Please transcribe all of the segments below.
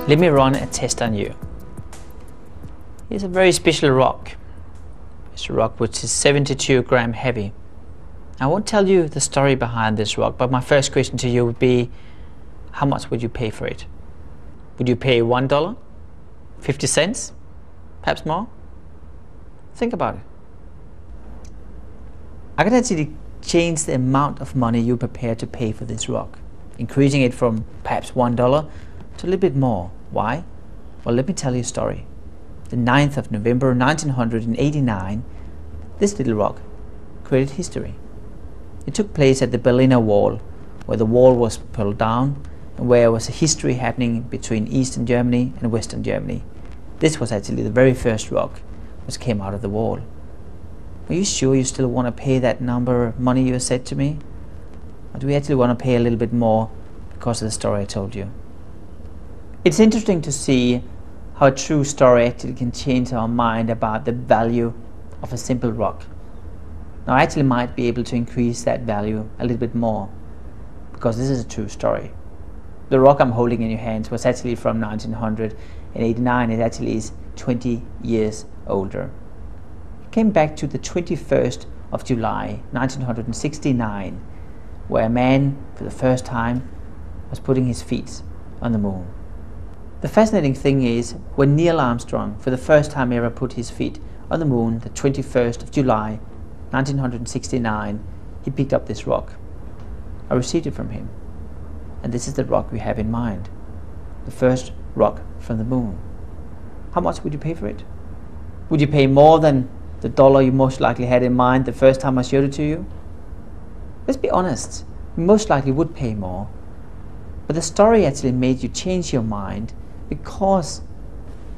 Let me run a test on you. Here's a very special rock. It's a rock which is 72 grams heavy. I won't tell you the story behind this rock, but my first question to you would be, how much would you pay for it? Would you pay $1? 50 cents? Perhaps more? Think about it. I can actually change the amount of money you're prepared to pay for this rock, increasing it from perhaps $1 to a little bit more. Why? Well, let me tell you a story. The 9th of November 1989, this little rock created history. It took place at the Berlin Wall, where the wall was pulled down and where was a history happening between Eastern Germany and Western Germany. This was actually the very first rock which came out of the wall. Are you sure you still want to pay that number of money you said to me? Or do we actually want to pay a little bit more because of the story I told you? It's interesting to see how a true story actually can change our mind about the value of a simple rock. Now I actually might be able to increase that value a little bit more because this is a true story. The rock I'm holding in your hands was actually from 1989. It actually is 20 years older. It came back to the 21st of July 1969, where a man for the first time was putting his feet on the moon. The fascinating thing is, when Neil Armstrong for the first time ever put his feet on the moon, the 21st of July 1969, he picked up this rock. I received it from him, and this is the rock we have in mind, the first rock from the moon. How much would you pay for it? Would you pay more than the dollar you most likely had in mind the first time I showed it to you? Let's be honest, you most likely would pay more, but the story actually made you change your mind because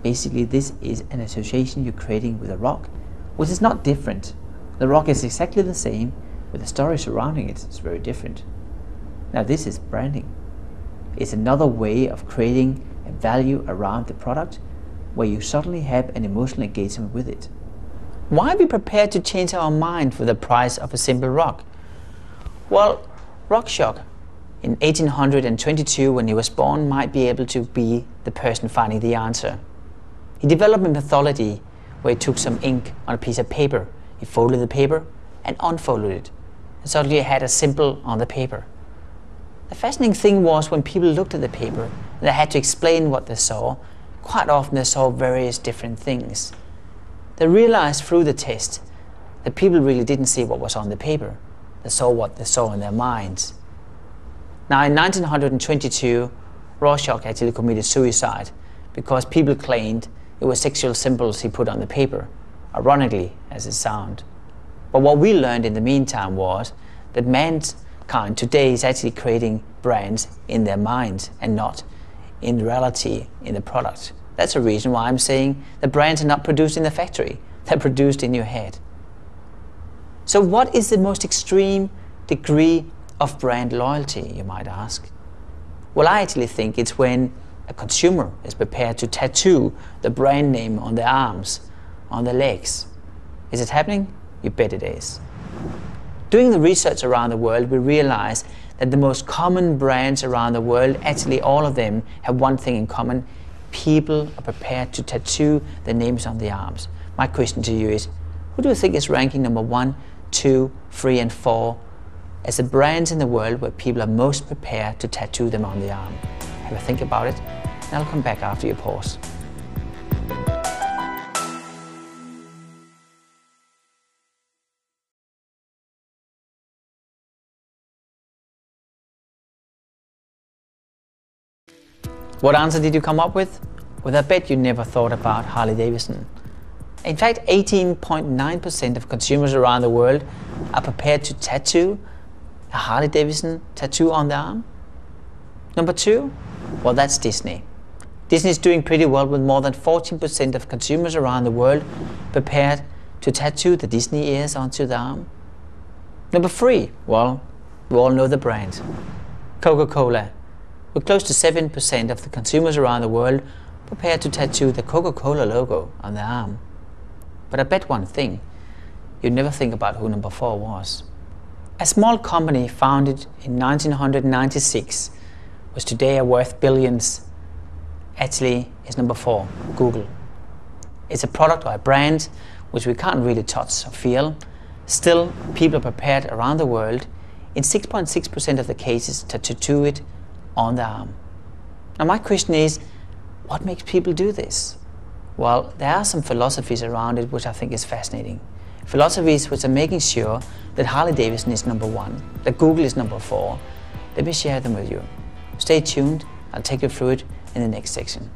basically this is an association you're creating with a rock, which is not different. The rock is exactly the same, but the story surrounding it is very different. Now this is branding. It's another way of creating a value around the product where you suddenly have an emotional engagement with it. Why are we prepared to change our mind for the price of a simple rock? Well, Rockshock in 1822, when he was born, might be able to be the person finding the answer. He developed a methodology where he took some ink on a piece of paper, he folded the paper and unfolded it, and suddenly he had a symbol on the paper. The fascinating thing was when people looked at the paper and they had to explain what they saw, quite often they saw various different things. They realized through the test that people really didn't see what was on the paper. They saw what they saw in their minds. Now in 1922, Rorschach actually committed suicide because people claimed it was sexual symbols he put on the paper, ironically as it sounds. But what we learned in the meantime was that mankind today is actually creating brands in their minds and not in reality in the product. That's the reason why I'm saying the brands are not produced in the factory, they're produced in your head. So what is the most extreme degree of brand loyalty, you might ask? Well, I actually think it's when a consumer is prepared to tattoo the brand name on their arms, on their legs. Is it happening? You bet it is. Doing the research around the world, we realize that the most common brands around the world, actually all of them, have one thing in common. People are prepared to tattoo their names on the arms. My question to you is, who do you think is ranking number 1, 2, 3 and 4 as the brands in the world where people are most prepared to tattoo them on the arm? Have a think about it, and I'll come back after you pause. What answer did you come up with? Well, I bet you never thought about Harley Davidson. In fact, 18.9% of consumers around the world are prepared to tattoo a Harley Davidson tattoo on the arm. Number 2, well, that's Disney. Disney is doing pretty well with more than 14% of consumers around the world prepared to tattoo the Disney ears onto the arm. Number 3, well, we all know the brand, Coca-Cola. With close to 7% of the consumers around the world prepared to tattoo the Coca-Cola logo on their arm. But I bet one thing, you'd never think about who number 4 was. A small company founded in 1996 was today worth billions. actually is number 4, Google. It's a product or a brand which we can't really touch or feel. Still, people are prepared around the world in 6.6% of the cases to tattoo it on their arm. Now my question is, what makes people do this? Well, there are some philosophies around it which I think is fascinating. Philosophies which are making sure that Harley-Davidson is number 1, that Google is number 4. Let me share them with you. Stay tuned, I'll take you through it in the next section.